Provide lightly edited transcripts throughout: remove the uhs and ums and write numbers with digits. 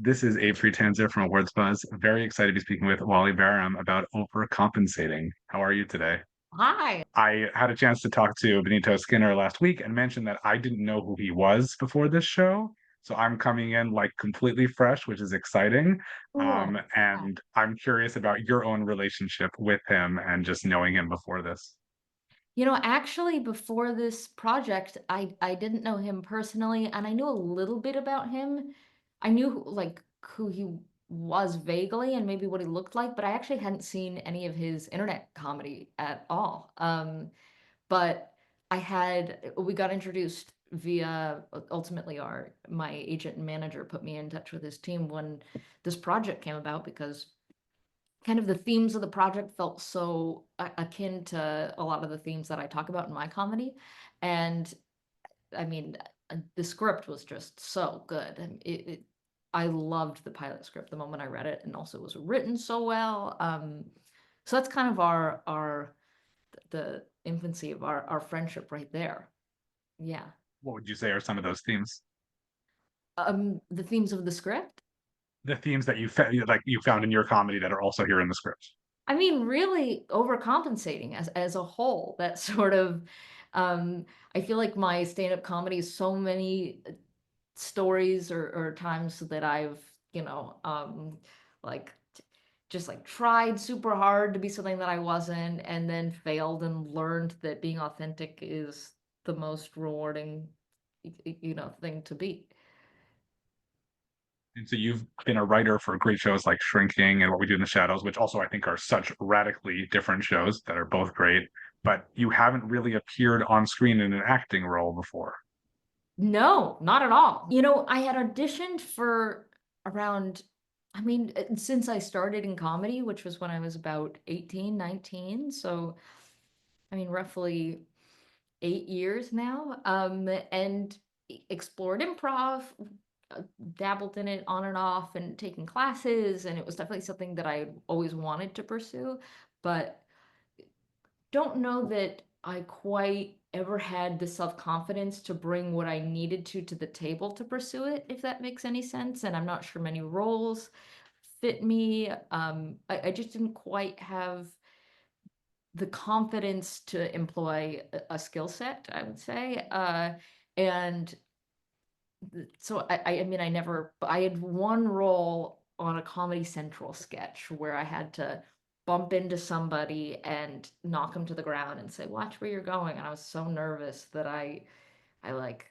This is Abe Friedtanzer from Awards Buzz. Very excited to be speaking with Wally Baram about overcompensating. How are you today? Hi. I had a chance to talk to Benito Skinner last week and mentioned that I didn't know who he was before this show. So I'm coming in like completely fresh, which is exciting. Cool. Yeah. And I'm curious about your own relationship with him and just knowing him before this. Actually, before this project, I didn't know him personally, and I knew a little bit about him. I knew who he was vaguely and maybe what he looked like, but I actually hadn't seen any of his internet comedy at all. But we got introduced via ultimately our my agent and manager put me in touch with his team when this project came about because kind of the themes of the project felt so akin to a lot of the themes that I talk about in my comedy. And I mean, the script was just so good. And I loved the pilot script the moment I read it, and also it was written so well. So that's kind of the infancy of our friendship right there. Yeah. What would you say are some of those themes? The themes of the script. The themes that you found in your comedy that are also here in the script. I mean, really overcompensating as a whole. That sort of, I feel like my stand-up comedy is so many stories or times that I've, like just like tried super hard to be something that I wasn't, and then failed and learned that being authentic is the most rewarding, thing to be. And so you've been a writer for great shows like Shrinking and What We Do in the Shadows, which also I think are such radically different shows that are both great, but you haven't really appeared on screen in an acting role before. No, not at all. I had auditioned for around, I mean, since I started in comedy, which was when I was about 18, 19. So, I mean, roughly 8 years now. And explored improv, dabbled in it on and off and taking classes. And it was definitely something that I always wanted to pursue. But don't know that I quite ever had the self-confidence to bring what I needed to the table to pursue it, if that makes any sense. And I'm not sure many roles fit me. I just didn't quite have the confidence to employ a skill set, I would say. And so I mean, I had one role on a Comedy Central sketch where I had to bump into somebody and knock them to the ground and say, "Watch where you're going." And I was so nervous that I like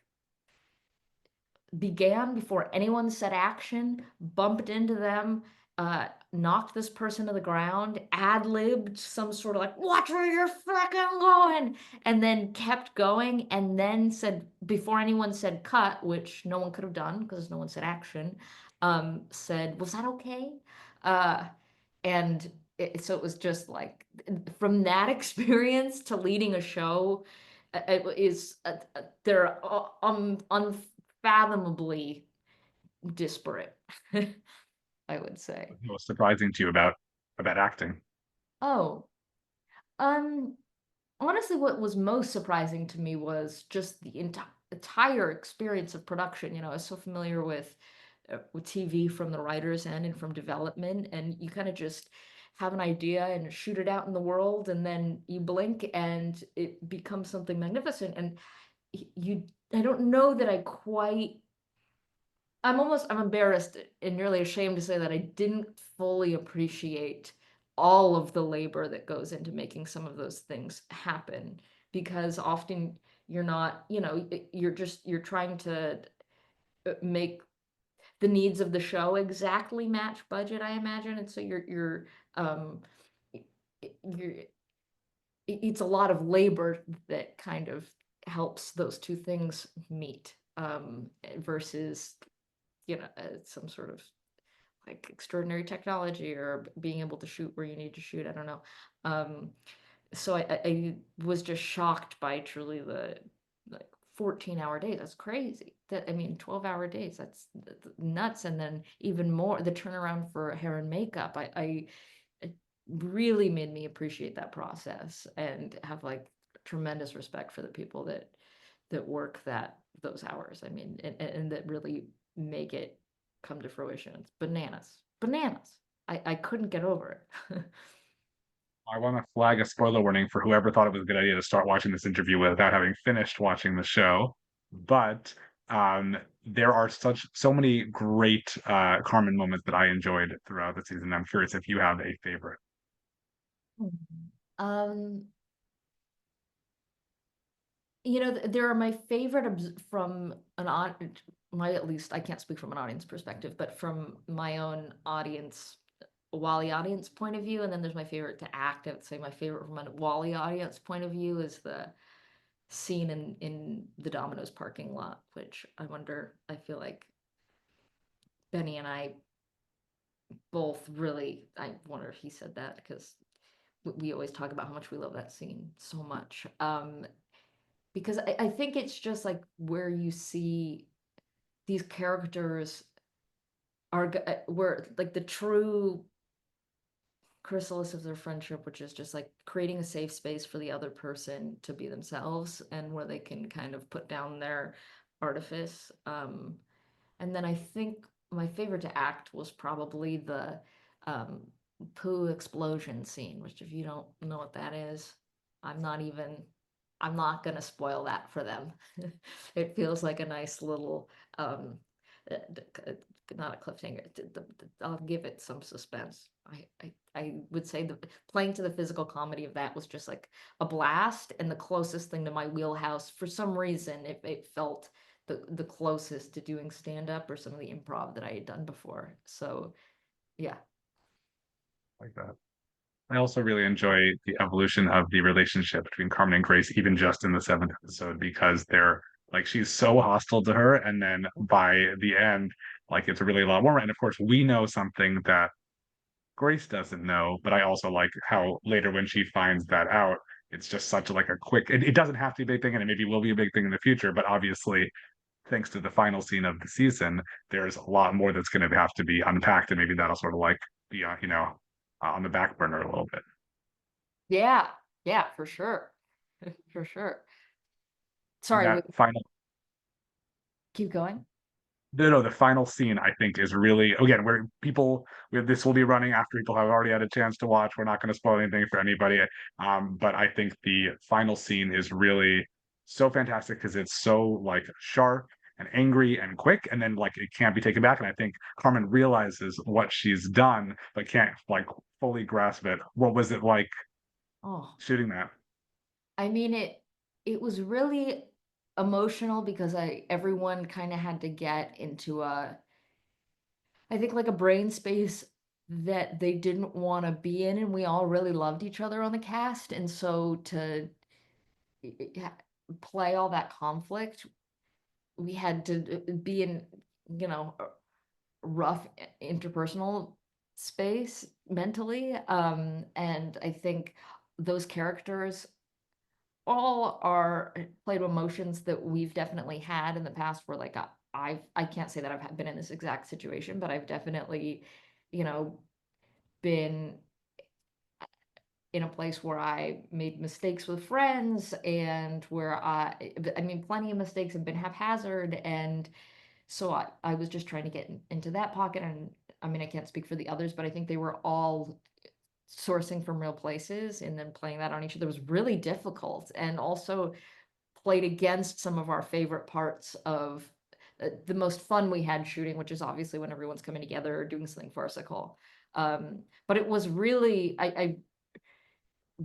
began before anyone said action, bumped into them, knocked this person to the ground, ad-libbed some sort of like, "Watch where you're fricking going," and then kept going, and then said, before anyone said cut, which no one could have done because no one said action, said, "Was that okay?" Uh, and so it was just like from that experience to leading a show, it is they're unfathomably disparate, I would say. Most surprising to you about acting? Oh, um, honestly, what was most surprising to me was just the entire experience of production. I was so familiar with TV from the writer's end and from development, and you kind of just have an idea and shoot it out in the world, and then you blink and it becomes something magnificent. And I don't know that I quite I'm embarrassed and nearly ashamed to say that I didn't fully appreciate all of the labor that goes into making some of those things happen, because often you're not, you're trying to make the needs of the show exactly match budget, I imagine. And so um y- you're it's a lot of labor that kind of helps those two things meet, versus some sort of like extraordinary technology or being able to shoot where you need to shoot. I don't know. Um, so I was just shocked by truly the like 14-hour days. That's crazy. That I mean, 12-hour days. That's nuts. And then even more the turnaround for hair and makeup. It really made me appreciate that process and have like tremendous respect for the people that work those hours. I mean, and that really make it come to fruition. It's bananas. Bananas. I couldn't get over it. I want to flag a spoiler warning for whoever thought it was a good idea to start watching this interview without having finished watching the show. But there are so many great Carmen moments that I enjoyed throughout the season. I'm curious if you have a favorite. Um, there are my favorite from an my at least I can't speak from an audience perspective, but from my own audience, Wally audience point of view, and then there's my favorite to act. I would say my favorite from a Wally audience point of view is the scene in the Domino's parking lot, which I feel like Benny and I both really, I wonder if he said that because we always talk about how much we love that scene so much. Because I think it's just like where you see these characters where like the true chrysalis of their friendship, which is just like creating a safe space for the other person to be themselves and where they can kind of put down their artifice. And then I think my favorite to act was probably the um, poo explosion scene, which if you don't know what that is, I'm not even, I'm not gonna spoil that for them. It feels like a nice little, not a cliffhanger. I'll give it some suspense. I would say the playing to the physical comedy of that was just like a blast and the closest thing to my wheelhouse. For some reason, it felt the closest to doing stand up or some of the improv that I had done before. So yeah. Like that. I also really enjoy the evolution of the relationship between Carmen and Grace, even just in the seventh episode, because they're like she's so hostile to her, and then by the end, like it's a really lot warmer. And of course, we know something that Grace doesn't know, but I also like how later when she finds that out, it's just such like a quick. It doesn't have to be a big thing, and it maybe will be a big thing in the future. But obviously, thanks to the final scene of the season, there's a lot more that's going to have to be unpacked, and maybe that'll sort of like be on the back burner a little bit. Yeah, yeah, for sure. For sure. And Sorry, that final keep going. no, the final scene I think is really again where people this will be running after people have already had a chance to watch. We're not going to spoil anything for anybody, but I think the final scene is really so fantastic because it's so like sharp and angry and quick, and then like it can't be taken back. And I think Carmen realizes what she's done, but can't like fully grasp it. What was it like Oh, shooting that? I mean it was really emotional because I everyone kind of had to get into I think like a brain space that they didn't want to be in, and we all really loved each other on the cast, and so to play all that conflict, we had to be in, you know, a rough interpersonal space mentally. And I think those characters all are played emotions that we've definitely had in the past where like I can't say that I've been in this exact situation, but I've definitely, you know, been in a place where I made mistakes with friends and where I mean, plenty of mistakes have been haphazard. And so I was just trying to get into that pocket. And I mean, I can't speak for the others, but I think they were all sourcing from real places and then playing that on each other was really difficult and also played against some of our favorite parts of the most fun we had shooting, which is obviously when everyone's coming together or doing something farcical. But it was really, I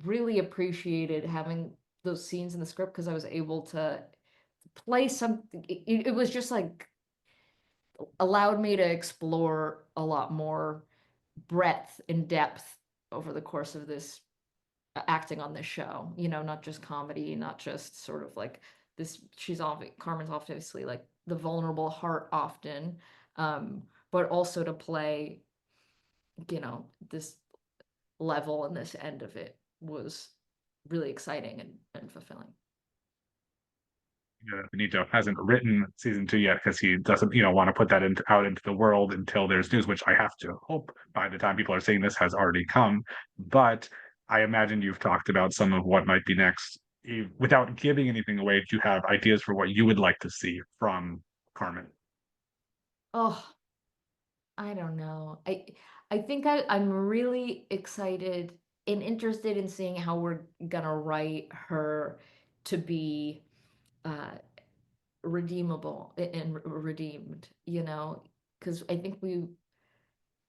really appreciated having those scenes in the script because I was able to play something. It was just like allowed me to explore a lot more breadth and depth over the course of this acting on this show. Not just comedy, not just sort of like this. Carmen's obviously like the vulnerable heart often, but also to play, this level and this end of it was really exciting and fulfilling. Benito hasn't written season two yet because he doesn't, want to put that out into the world until there's news, which I have to hope by the time people are seeing this has already come. But I imagine you've talked about some of what might be next. Without giving anything away, do you have ideas for what you would like to see from Carmen? Oh, I don't know. I think I'm really excited and interested in seeing how we're gonna write her to be uh redeemable and redeemed, because I think we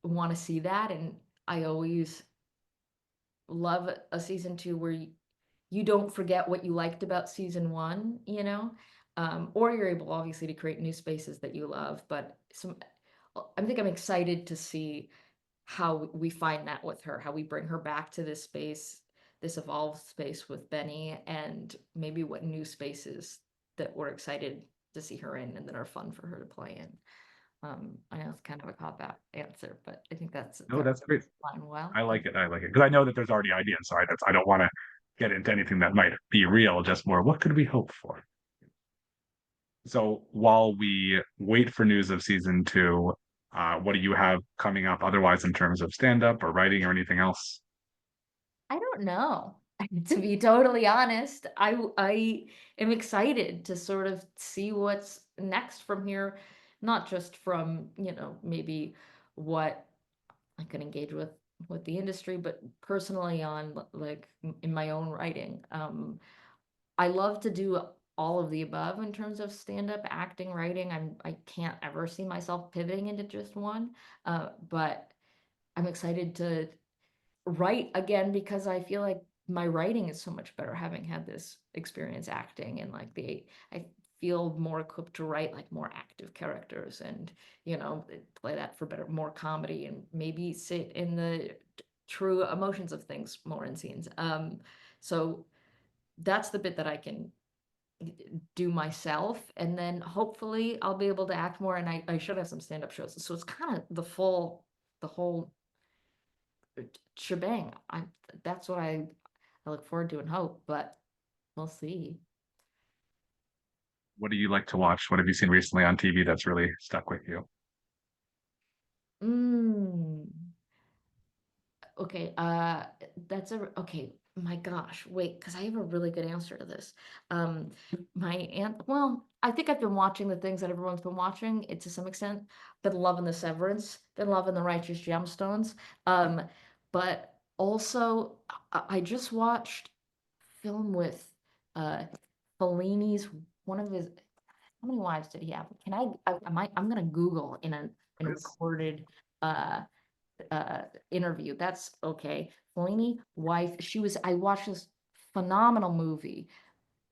want to see that. And I always love a season two where you don't forget what you liked about season one, or you're able obviously to create new spaces that you love. But I think I'm excited to see how we find that with her, how we bring her back to this space, this evolved space with Benny, and maybe what new spaces that we're excited to see her in and that are fun for her to play in. I know it's kind of a cop-out answer, but I think No, that's that's great. fine. Well, I like it. I like it because I know that there's already ideas. So I don't want to get into anything that might be real. Just more, what could we hope for? So while we wait for news of season two, what do you have coming up otherwise in terms of stand up or writing or anything else? I don't know. To be totally honest, I am excited to sort of see what's next from here, not just from, maybe what I can engage with the industry, but personally on like in my own writing. I love to do all of the above in terms of stand-up, acting, writing. I can't ever see myself pivoting into just one. But I'm excited to write again because I feel like my writing is so much better having had this experience acting, and like I feel more equipped to write like more active characters, and play that for better, more comedy, and maybe sit in the true emotions of things more in scenes. So that's the bit that I can do myself, and then hopefully I'll be able to act more, and I should have some stand-up shows. So it's kind of the whole shebang. That's what I look forward to and hope, but we'll see. What do you like to watch? What have you seen recently on TV that's really stuck with you? Mm. Okay, that's a okay. My gosh, wait, because I have a really good answer to this. Um, my aunt, well, I think I've been watching the things that everyone's been watching, it to some extent. Been loving The Severance, been loving The Righteous Gemstones. Um, but also I just watched film with uh Fellini's one of his how many wives did he have? Can I'm gonna Google in a Please. recorded uh interview. That's okay. Fellini, wife, I watched this phenomenal movie.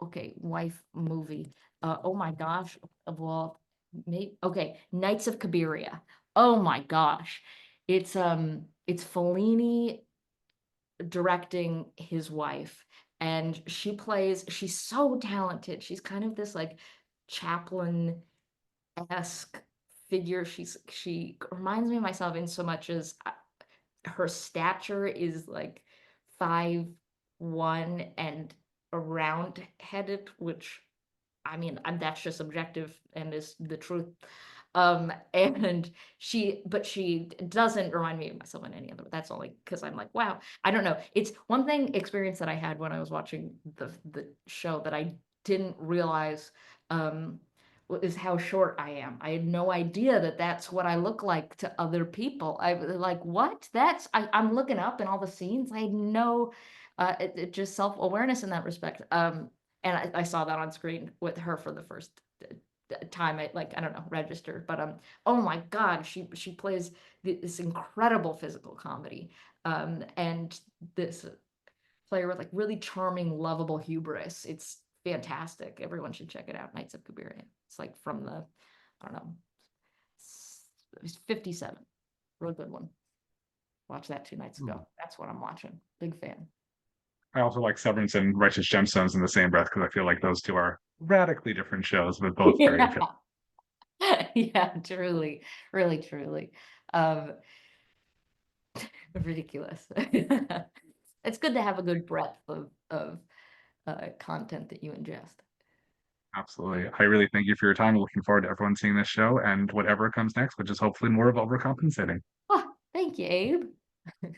Okay, wife movie. Oh my gosh. Well, maybe okay, Knights of Cabiria. Oh my gosh. It's Fellini directing his wife, and she's so talented. She's kind of this like chaplain-esque figure. She reminds me of myself in so much as her stature is like 5'1" and round headed, which I mean, that's just subjective and is the truth. And but she doesn't remind me of myself in any other. That's only because I'm like, wow, I don't know. It's one thing experience that I had when I was watching the show that I didn't realize um is how short I am. I had no idea that that's what I look like to other people. I was like, what? I'm looking up in all the scenes. I had no just self-awareness in that respect. And I saw that on screen with her for the first time. I don't know, registered, but oh my God, she plays this incredible physical comedy, and this player with like really charming, lovable hubris. It's fantastic. Everyone should check it out. Knights of Cabiria. It's like from the I don't know, it's 57. Real good one. Watched that 2 nights Hmm. ago. That's what I'm watching. Big fan. I also like Severance and Righteous Gemstones in the same breath because I feel like those two are radically different shows, but both very Yeah. appealing. Yeah, truly, really, truly. Um, ridiculous. It's good to have a good breadth of content that you ingest. Absolutely. I really thank you for your time. Looking forward to everyone seeing this show and whatever comes next, which is hopefully more of overcompensating. Oh, thank you, Abe.